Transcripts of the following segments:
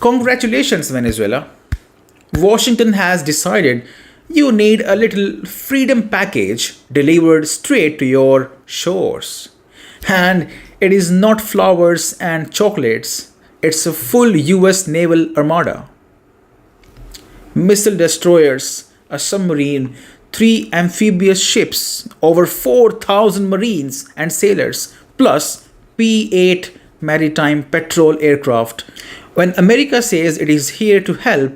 Congratulations, Venezuela. Washington has decided you need a little freedom package delivered straight to your shores. And it is not flowers and chocolates, it's a full US naval armada. Missile destroyers, a submarine, three amphibious ships, over 4,000 marines and sailors, plus P 8 maritime patrol aircraft. When America says it is here to help,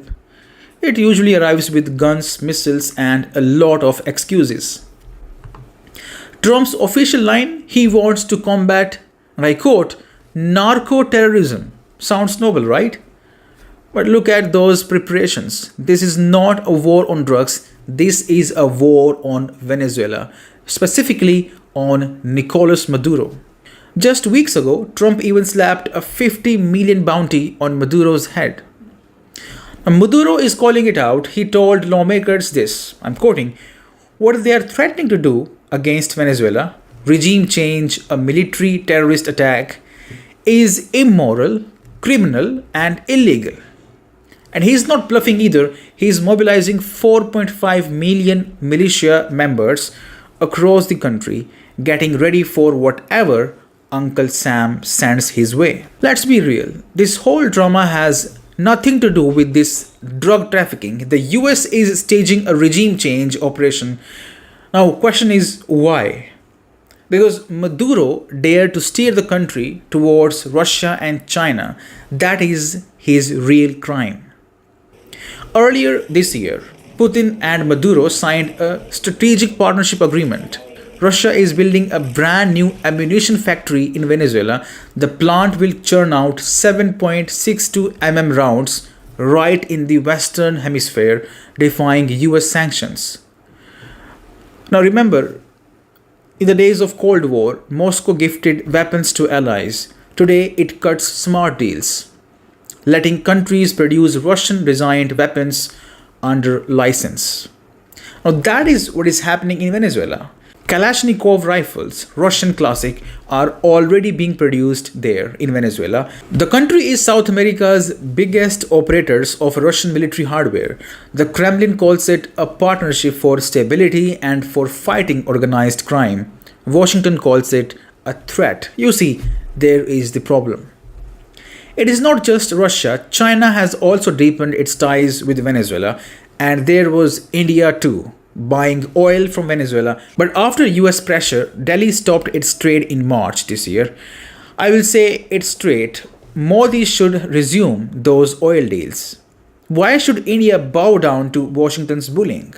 it usually arrives with guns, missiles, and a lot of excuses. Trump's official line, he wants to combat, and I quote, narco-terrorism. Sounds noble, right? But look at those preparations. This is not a war on drugs. This is a war on Venezuela, specifically on Nicolás Maduro. Just weeks ago, Trump even slapped a 50 million bounty on Maduro's head. Now, Maduro is calling it out. He told lawmakers this, I'm quoting, what they are threatening to do against Venezuela, regime change, a military terrorist attack, is immoral, criminal, and illegal. And he's not bluffing either. He's mobilizing 4.5 million militia members across the country, getting ready for whatever Uncle Sam sends his way. Let's be real. This whole drama has nothing to do with this drug trafficking. The US is staging a regime change operation. Now, question is why? Because Maduro dared to steer the country towards Russia and China. That is his real crime. Earlier this year, Putin and Maduro signed a strategic partnership agreement. Russia is building a brand new ammunition factory in Venezuela. The plant will churn out 7.62 rounds right in the Western Hemisphere, defying US sanctions. Now remember, in the days of Cold War, Moscow gifted weapons to allies. Today it cuts smart deals, letting countries produce Russian-designed weapons under license. Now that is what is happening in Venezuela. Kalashnikov rifles, Russian classic, are already being produced there in Venezuela. The country is South America's biggest operators of Russian military hardware. The Kremlin calls it a partnership for stability and for fighting organized crime. Washington calls it a threat. You see, there is the problem. It is not just Russia. China has also deepened its ties with Venezuela, and there was India too, buying oil from Venezuela. But after US pressure, Delhi stopped its trade in March this year. I will say it straight, Modi should resume those oil deals. Why should India bow down to Washington's bullying?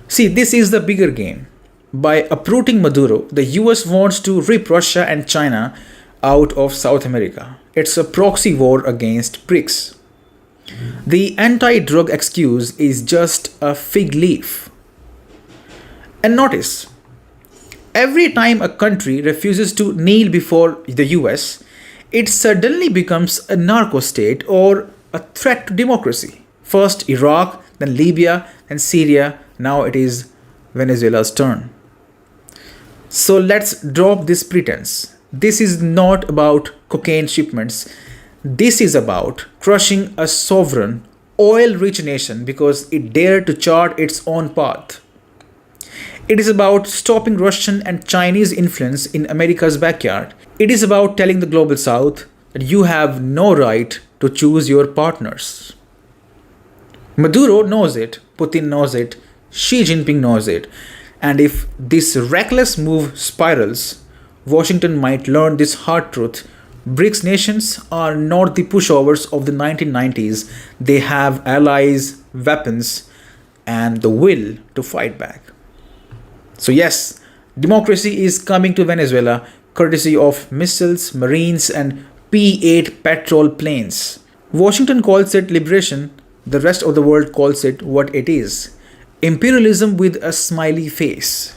See, this is the bigger game. By uprooting Maduro, the US wants to rip Russia and China out of South America. It's a proxy war against BRICS. The anti-drug excuse is just a fig leaf. And notice, every time a country refuses to kneel before the US, it suddenly becomes a narco state or a threat to democracy. First Iraq, then Libya, then Syria, now it is Venezuela's turn. So let's drop this pretense. This is not about cocaine shipments. This is about crushing a sovereign, oil-rich nation because it dared to chart its own path. It is about stopping Russian and Chinese influence in America's backyard. It is about telling the global south that you have no right to choose your partners. Maduro knows it, Putin knows it, Xi Jinping knows it. And if this reckless move spirals, Washington might learn this hard truth. BRICS nations are not the pushovers of the 1990s. They have allies, weapons, and the will to fight back. So yes, democracy is coming to Venezuela courtesy of missiles, marines, and P 8 patrol planes. Washington calls it liberation. The rest of the world calls it what it is: imperialism with a smiley face.